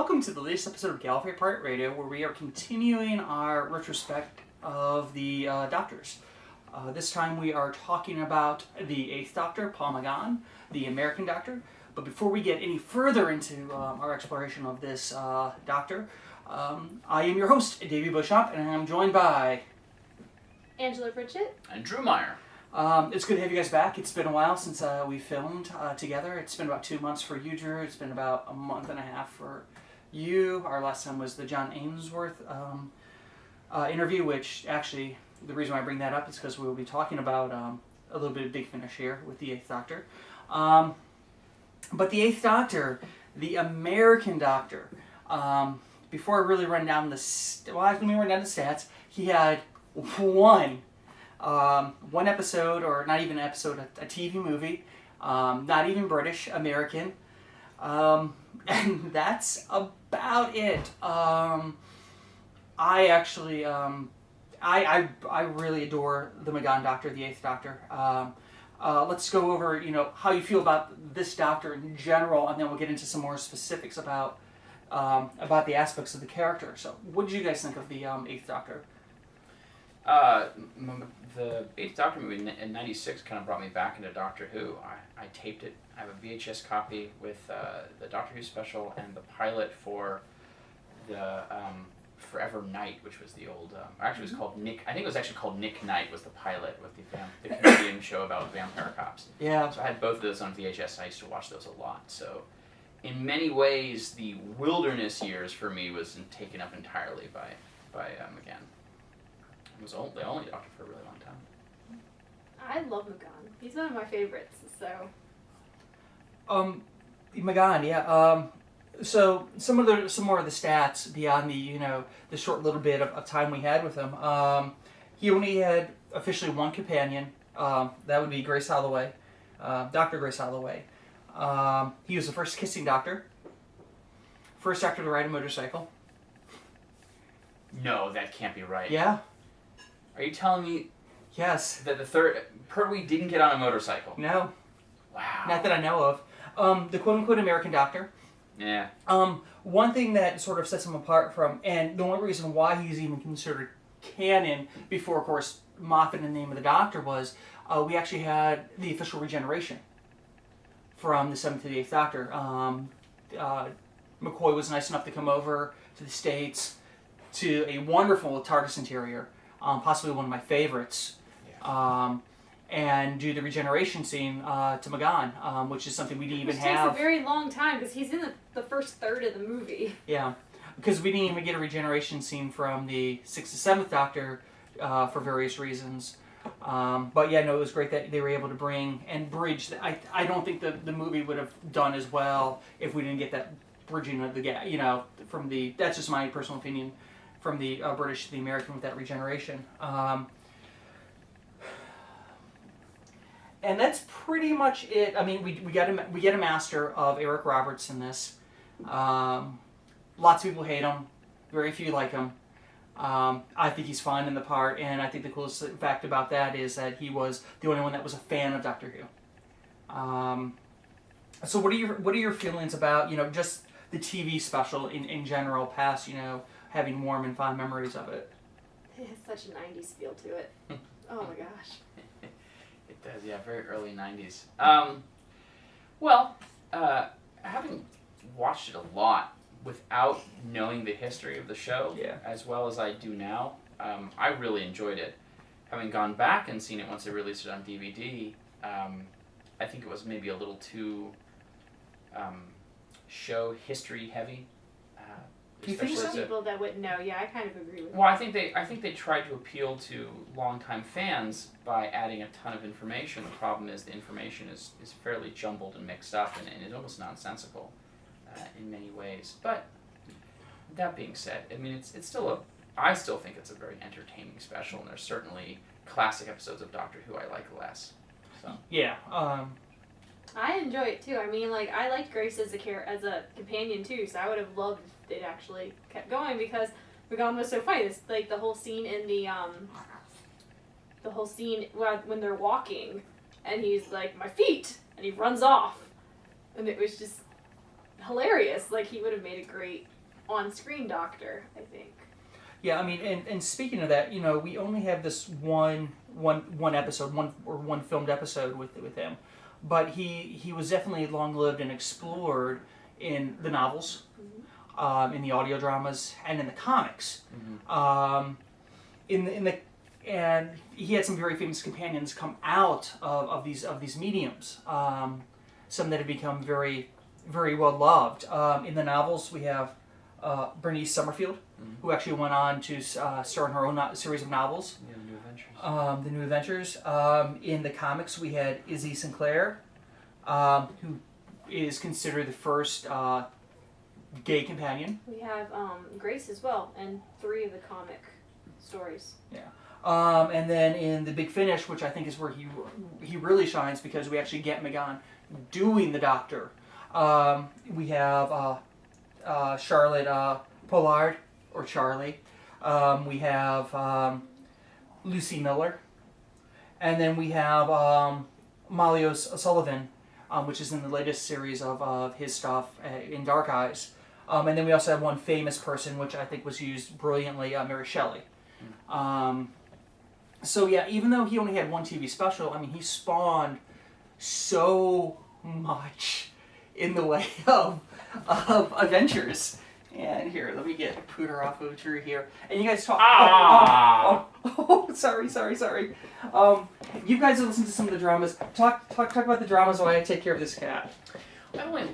welcome to the latest episode of Gallifrey Pirate Radio, where we are continuing our retrospect of the Doctors. This time we are talking about the 8th Doctor, Paul McGann, the American Doctor. But before we get any further into our exploration of this Doctor, I am your host, Davey Beauchamp, and I'm joined by... Angela Pritchett. And Drew Meyer. It's good to have you guys back. It's been a while since we filmed together. It's been about 2 months for you, Drew. It's been about a month and a half for you. Our last time was the John Ainsworth interview, which actually, the reason why I bring that up is because we will be talking about a little bit of Big Finish here with the 8th Doctor. But the 8th Doctor, the American Doctor, before I really run down the stats, he had one episode, or not even an episode, a TV movie, not even British, American, and that's about it. I actually, I really adore the McGann Doctor, the 8th Doctor. Let's go over, how you feel about this Doctor in general, and then we'll get into some more specifics about the aspects of the character. So, what did you guys think of the 8th Doctor? The 8th Doctor movie in '96 kind of brought me back into Doctor Who. I taped it. I have a VHS copy with the Doctor Who special and the pilot for the Forever Night, which was the old... actually, it was called Nick... I think it was actually called Nick Knight was the pilot with the Canadian show about vampire cops. Yeah. So I had both of those on VHS, and I used to watch those a lot. So in many ways, the wilderness years for me was taken up entirely by McGann. He was the only Doctor for a really long time. I love McGann. He's one of my favorites, so... McGann, yeah. So some more of the stats beyond the short little bit of time we had with him. He only had officially one companion. That would be Grace Holloway, Dr. Grace Holloway. He was the first kissing Doctor. First Doctor to ride a motorcycle. No, that can't be right. Yeah. Are you telling me? Yes. That the third Pertwee didn't get on a motorcycle? No. Wow. Not that I know of. The quote-unquote American Doctor. Yeah. One thing that sort of sets him apart from, and the only reason why he's even considered canon before, of course, Moffat in the Name of the Doctor was, we actually had the official Regeneration from the 7th to the 8th Doctor. McCoy was nice enough to come over to the States to a wonderful TARDIS interior, possibly one of my favorites, and do the regeneration scene to McGann, which is something we didn't even have. Which takes a very long time, because he's in the first third of the movie. Yeah, because we didn't even get a regeneration scene from the 6th to 7th Doctor for various reasons. But yeah, no, it was great that they were able to bring and bridge. I don't think the movie would have done as well if we didn't get that bridging of the gap, from the... That's just my personal opinion, from the British to the American with that regeneration. And that's pretty much it. I mean, we get a master of Eric Roberts in this. Lots of people hate him. Very few like him. I think he's fine in the part, and I think the coolest fact about that is that he was the only one that was a fan of Doctor Who. So what are your feelings about just the TV special in general, past having warm and fond memories of it? It has such a 90s feel to it. Oh my gosh. It does, yeah, very early 90s. Having watched it a lot without knowing the history of the show, as well as I do now, I really enjoyed it. Having gone back and seen it once they released it on DVD, I think it was maybe a little too show history heavy. Do you think so? People that wouldn't know, yeah, I kind of agree with that. Well, I think they tried to appeal to longtime fans by adding a ton of information. The problem is the information is fairly jumbled and mixed up and is almost nonsensical in many ways. But that being said, I mean, it's still I still think it's a very entertaining special, and there's certainly classic episodes of Doctor Who I like less. So yeah. I enjoy it too. I mean, like, I liked Grace as a companion too, so I would have loved if it actually kept going, because McGann was so funny. It's like the whole scene in the whole scene when they're walking, and he's like, "My feet," and he runs off, and it was just hilarious. Like, he would have made a great on-screen Doctor, I think. Yeah, I mean, and speaking of that, we only have this one episode, one filmed episode with him, but he was definitely long-lived and explored in the novels, in the audio dramas, and in the comics. And he had some very famous companions come out of these mediums. Some that have become very, very well loved. In the novels, we have Bernice Summerfield, who actually went on to star in her own series of novels. Yeah, The New Adventures. The New Adventures. In the comics, we had Izzy Sinclair, who is considered the first gay companion. We have Grace as well, and 3 of the comic stories. Yeah. And then in The Big Finish, which I think is where he really shines, because we actually get McGann doing the Doctor. We have Charlotte Pollard, or Charlie. We have Lucy Miller. And then we have Molly O'Sullivan, which is in the latest series of his stuff in Dark Eyes. And then we also have one famous person, which I think was used brilliantly, Mary Shelley. So yeah, even though he only had one TV special, I mean, he spawned so much in the way of adventures. And here, let me get Pooter off of Drew here. And you guys talk. Sorry. You guys have listened to some of the dramas. Talk about the dramas while I take care of this cat. I only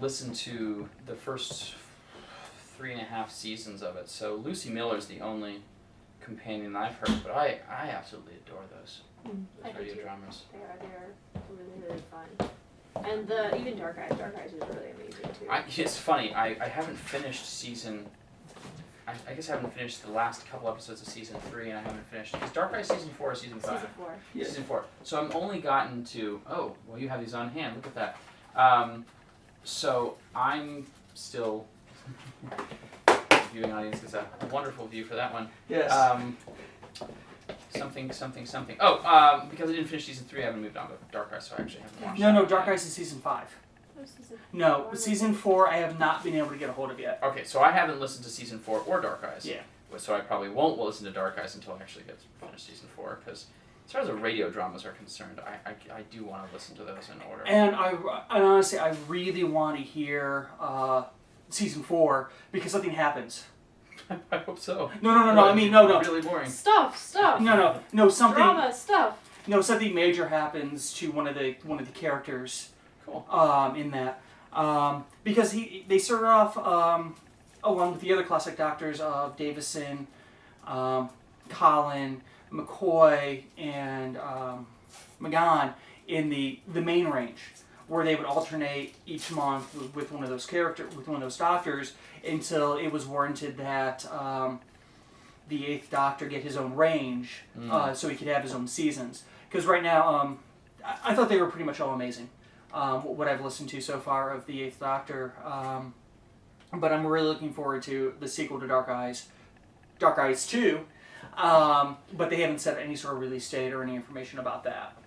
listened to the first 3.5 seasons of it, so Lucy Miller's the only companion I've heard, but I absolutely adore those radio dramas. They're really, really fun. And even Dark Eyes is really amazing too. It's funny, I haven't finished season... I guess I haven't finished the last couple episodes of season 3, and I haven't finished... Is Dark Eyes season 4 or season 5? Season 4. Yeah. Season 4. So I'm only gotten to... Oh, well, you have these on hand. Look at that. So I'm still... Viewing audience gets a wonderful view for that one. Yes. Something. Oh, because I didn't finish season 3, I haven't moved on to Dark Eyes, so I actually haven't watched No, Dark Eyes is season 5. No, Four. season 4 I have not been able to get a hold of yet. Okay, so I haven't listened to season 4 or Dark Eyes. Yeah. So I probably won't listen to Dark Eyes until I actually get to finish season 4, because as far as the radio dramas are concerned, I do want to listen to those in order. And honestly, I really want to hear season 4 because something happens. I hope so. No. I mean, no. Stuff. Really boring. No. Something. Drama stuff. No, something major happens to one of the characters. Cool. In that, because they started off along with the other classic doctors of Davison, Colin, McCoy, and McGann in the main range, where they would alternate each month with one of those doctors until it was warranted that the 8th Doctor get his own range, so he could have his own seasons. Because right now, I thought they were pretty much all amazing. What I've listened to so far of the 8th Doctor, but I'm really looking forward to the sequel to Dark Eyes 2, but they haven't set any sort of release date or any information about that.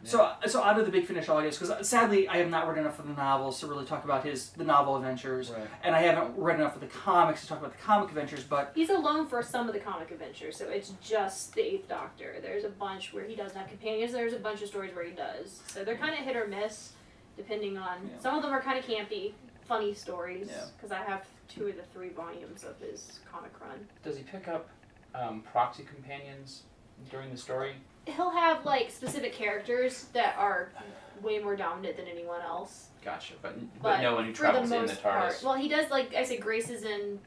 Yeah. So out of the Big Finish audios, because sadly I have not read enough of the novels to really talk about the novel adventures, right. And I haven't read enough of the comics to talk about the comic adventures, but... He's alone for some of the comic adventures, so it's just the 8th Doctor. There's a bunch where he doesn't have companions, there's a bunch of stories where he does. So they're kind of hit or miss, depending on... Yeah. Some of them are kind of campy, funny stories, because I have 2 of the 3 volumes of his comic run. Does he pick up proxy companions during the story? He'll have, like, specific characters that are way more dominant than anyone else. Gotcha, but no one who travels in the TARDIS. Well, he does, like I said, Grace is in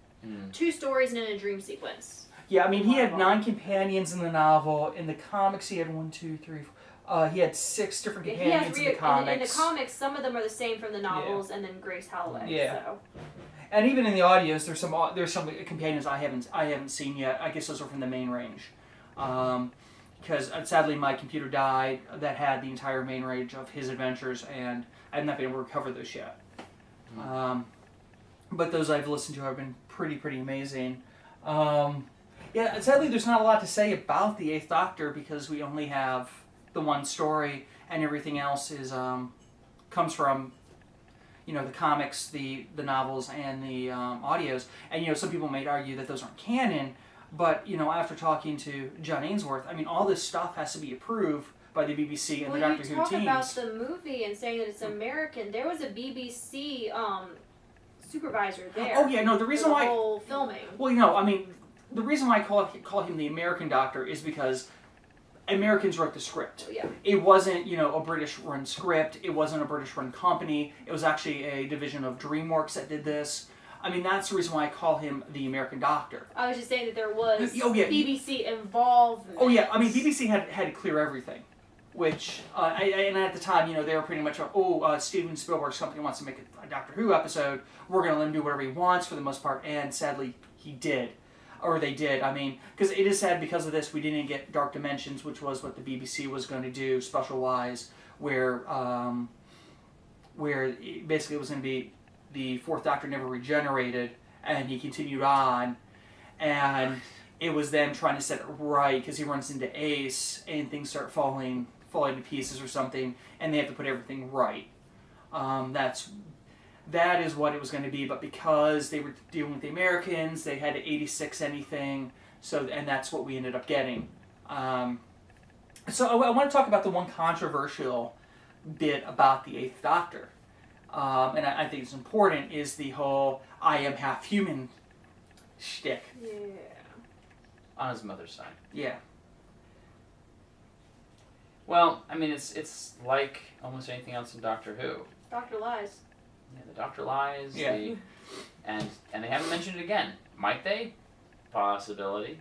2 stories and in a dream sequence. Yeah, I mean, he had 9 companions in the novel. In the comics, he had 1, 2, 3, 4. He had 6 different companions in the comics. In the comics, some of them are the same from the novels, and then Grace Holloway. Yeah. So. And even in the audios, there's some companions I haven't seen yet. I guess those are from the main range. Because sadly my computer died that had the entire main range of his adventures, and I've not been able to recover those yet. But those I've listened to have been pretty amazing. Yeah, sadly there's not a lot to say about the 8th Doctor because we only have the one story, and everything else is comes from the comics, the novels, and the audios. And some people might argue that those aren't canon, but after talking to John Ainsworth, I mean, all this stuff has to be approved by the BBC and the Doctor Who teams. Well, you talk about the movie and saying that it's American. There was a BBC supervisor there. Oh yeah, no. The reason why whole filming. Well, I mean, the reason why I call him the American Doctor is because Americans wrote the script. Yeah. It wasn't, a British-run script. It wasn't a British-run company. It was actually a division of DreamWorks that did this. I mean, that's the reason why I call him the American Doctor. I was just saying that there was BBC involvement. Oh yeah, I mean, BBC had to clear everything. Which, and at the time, they were pretty much, Steven Spielberg's company wants to make a Doctor Who episode. We're going to let him do whatever he wants for the most part. And sadly, he did. Or they did. I mean, because it is sad because of this, we didn't get Dark Dimensions, which was what the BBC was going to do, special-wise, where basically it was going to be the Fourth Doctor never regenerated, and he continued on, and it was them trying to set it right, because he runs into Ace, and things start falling to pieces or something, and they have to put everything right. That is what it was going to be, but because they were dealing with the Americans, they had to 86 anything, and that's what we ended up getting. So I want to talk about the one controversial bit about the Eighth Doctor, and I think it's important, is the whole I am half human shtick. Yeah. On his mother's side. Yeah. Well, I mean, it's like almost anything else in Doctor Who. Doctor lies. Yeah, the Doctor lies. Yeah. And they haven't mentioned it again. Might they? Possibility.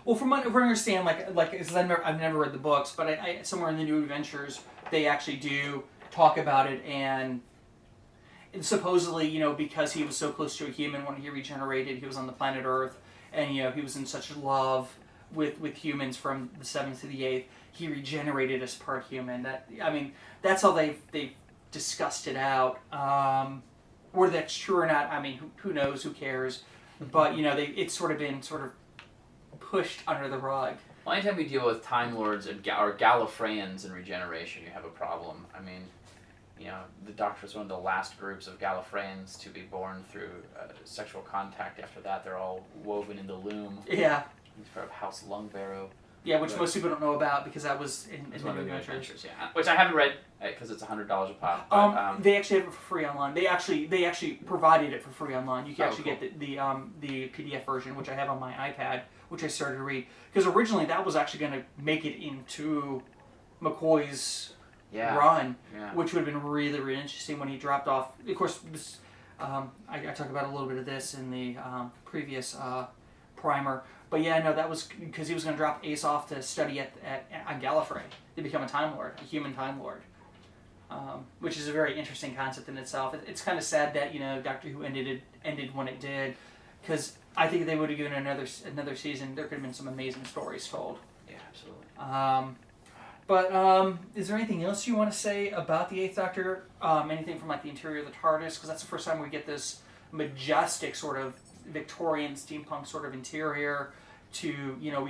Well, from what I understand, because I've never read the books, but I somewhere in the New Adventures they actually do talk about it, and supposedly, because he was so close to a human when he regenerated, he was on the planet Earth, and he was in such love with humans from the 7th to the 8th, he regenerated as part human. That's how they discussed it out. Whether that's true or not, I mean, who knows? Who cares? But it's sort of been pushed under the rug. Well, anytime you deal with Time Lords or Gallifreyans in Regeneration, you have a problem. I mean, the Doctor was one of the last groups of Gallifreyans to be born through sexual contact. After that, they're all woven in the loom. Yeah. He's part of House Lungbarrow. Yeah, which most people don't know about because that was in one the of New the Adventures. Yeah, which I haven't read because it's $100 a pop. But, they actually have it for free online. They actually provided it for free online. You can actually cool. get the PDF version, which I have on my iPad, which I started to read. Because originally that was actually going to make it into McCoy's run, which would have been really, really interesting when he dropped off. Of course, this, I talked about a little bit of this in the previous primer. But yeah, no, that was because he was going to drop Ace off to study on Gallifrey to become a Time Lord, a human Time Lord, which is a very interesting concept in itself. It's kind of sad that Doctor Who ended when it did, because I think if they would have given another season, there could have been some amazing stories told. Yeah, absolutely. But is there anything else you want to say about the Eighth Doctor? Anything from the interior of the TARDIS? Because that's the first time we get this majestic sort of Victorian steampunk sort of interior. We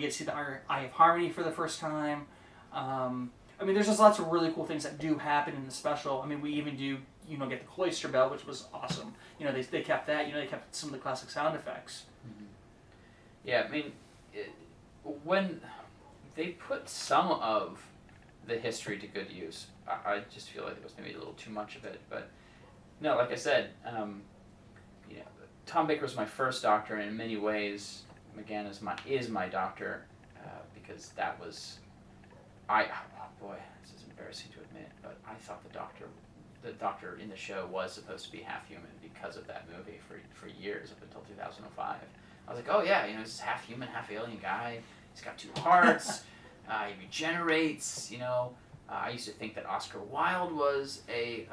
get to see the Eye of Harmony for the first time. I mean, there's just lots of really cool things that do happen in the special. I mean, we even do get the cloister bell, which was awesome. They kept that. They kept some of the classic sound effects. Mm-hmm. Yeah, I mean, when they put some of the history to good use, I just feel like it was maybe a little too much of it. But no, like I said, Tom Baker was my first Doctor, and in many ways, McGann is my Doctor, because that was this is embarrassing to admit, but I thought the Doctor in the show was supposed to be half human because of that movie for years up until 2005. I was like, oh yeah, he's a half human, half alien guy. He's got 2 hearts. He regenerates. I used to think that Oscar Wilde was a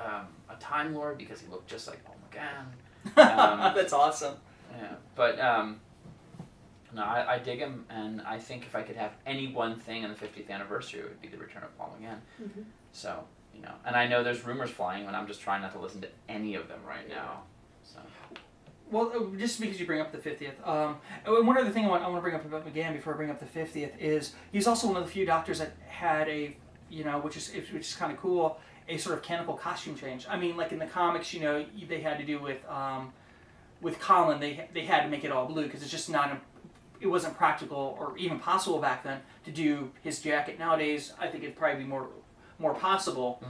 Time Lord because he looked just like Paul McGann. That's awesome. Yeah, but no, I dig him, and I think if I could have any one thing on the 50th anniversary, it would be the return of Paul McGann. Mm-hmm. So, and I know there's rumors flying, and I'm just trying not to listen to any of them right now. So. Well, just because you bring up the 50th, one other thing I want to bring up about McGann before I bring up the 50th is he's also one of the few Doctors that had a, which is kind of cool, a sort of canonical costume change. I mean, like in the comics, you know, they had to do with Colin, they had to make it all blue because it's just not it wasn't practical or even possible back then to do his jacket. Nowadays, I think it'd probably be more possible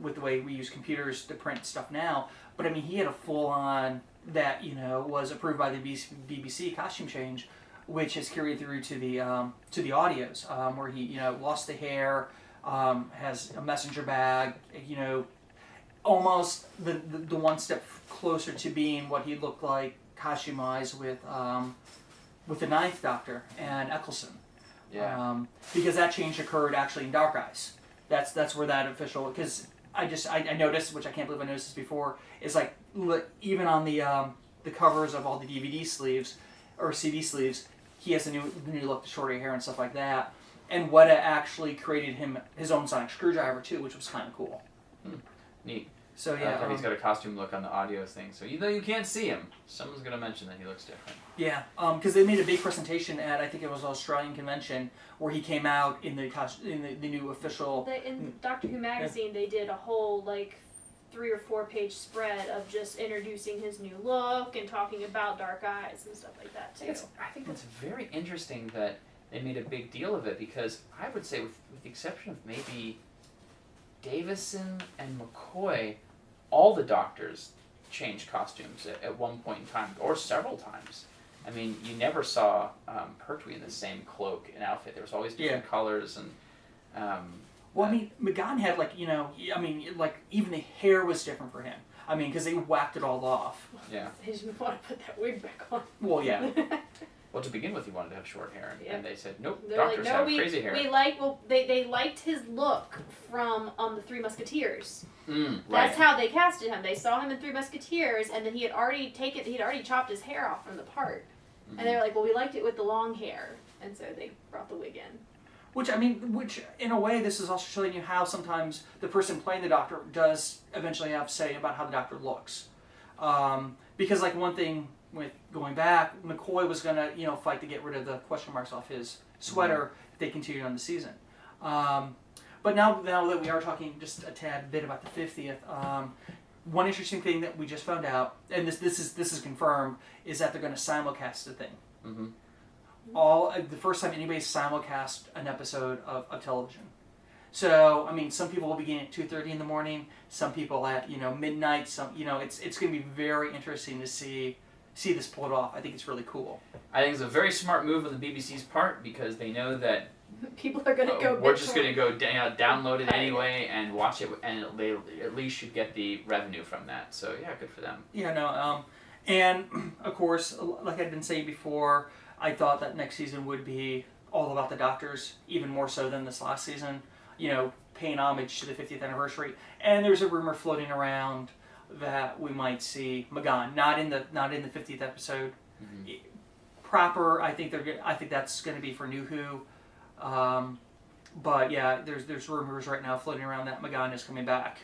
with the way we use computers to print stuff now. But I mean, he had a full on that, you know, was approved by the BBC costume change, which has carried through to the audios, where he, you know, lost the hair, has a messenger bag, you know, almost the one step closer to being what he looked like costume-wise with the Ninth Doctor and Eccleston. Yeah. Because that change occurred actually in Dark Eyes. That's where that official, because I noticed, which I can't believe I noticed this before, is like even on the covers of all the DVD sleeves or CD sleeves, he has the new look, the shorter hair and stuff like that. And Weta actually created him his own sonic screwdriver too, which was kind of cool. Neat. So yeah, he's got a costume look on the audio thing. So even though you can't see him, someone's gonna mention that he looks different. Yeah, because they made a big presentation at, I think it was an Australian convention, where he came out in the new official. In Doctor Who magazine, they did a whole like 3 or 4 page spread of just introducing his new look and talking about Dark Eyes and stuff like that too. I think it's very interesting that they made a big deal of it, because I would say, with the exception of maybe Davison and McCoy, all the Doctors changed costumes at one point in time, or several times. I mean, you never saw Pertwee in the same cloak and outfit. There was always different colors and. Well, I mean, McGann had like, you know, I mean, like even the hair was different for him. I mean, because they whacked it all off. Yeah. They didn't want to put that wig back on. Well, yeah. Well, to begin with, he wanted to have short hair, and they said, nope, They're Doctors like, no, have crazy hair. They liked his look from the Three Musketeers. Right. That's how they casted him. They saw him in Three Musketeers, and then he had already chopped his hair off from the part. And they were like, well, we liked it with the long hair, and so they brought the wig in. Which in a way, this is also showing you how sometimes the person playing the Doctor does eventually have say about how the Doctor looks. Because like one thing with going back, McCoy was gonna, you know, fight to get rid of the question marks off his sweater if they continued on the season. But now that we are talking just a tad bit about the 50th, one interesting thing that we just found out, and this is confirmed, is that they're going to simulcast the thing. The first time anybody's simulcast an episode of television. So I mean, some people will begin at 2:30 in the morning. Some people at, you know, midnight. Some, you know, it's going to be very interesting to see this pulled off. I think it's really cool. I think it's a very smart move on the BBC's part, because they know that people are going to go. We're just going to go download it anyway and watch it, and they at least should get the revenue from that. So yeah, good for them. Yeah, no, and of course, like I'd been saying before, I thought that next season would be all about the Doctors, even more so than this last season. You know, paying homage to the 50th anniversary. And there's a rumor floating around that we might see McGann, not in the 50th episode. Proper, I think that's going to be for New Who. But yeah, there's rumors right now floating around that McGann is coming back.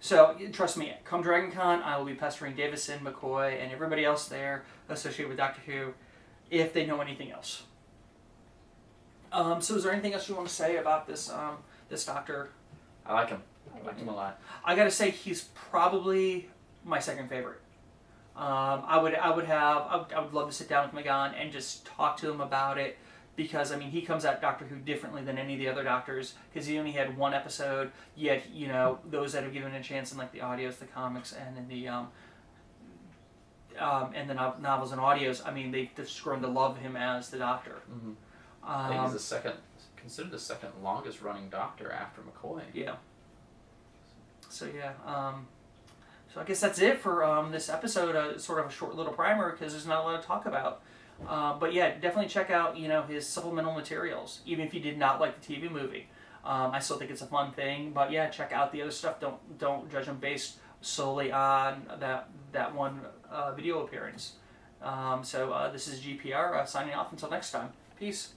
So trust me, come DragonCon, I will be pestering Davison, McCoy, and everybody else there associated with Doctor Who if they know anything else. So is there anything else you want to say about this this Doctor? I like him. I like him a lot. I gotta say he's probably my second favorite. I would love to sit down with McGann and just talk to him about it, because I mean he comes at Doctor Who differently than any of the other Doctors, because he only had one episode. Yet, you know, those that have given it a chance in like the audios, the comics, and in the novels and audios, I mean they've just grown to love him as the Doctor. I think he's considered the second longest running Doctor after McCoy. Yeah. So yeah, so I guess that's it for this episode. Sort of a short little primer, because there's not a lot to talk about. But yeah, definitely check out, you know, his supplemental materials, even if you did not like the TV movie. I still think it's a fun thing. But yeah, check out the other stuff. Don't judge him based solely on that one video appearance. So this is GPR signing off until next time. Peace.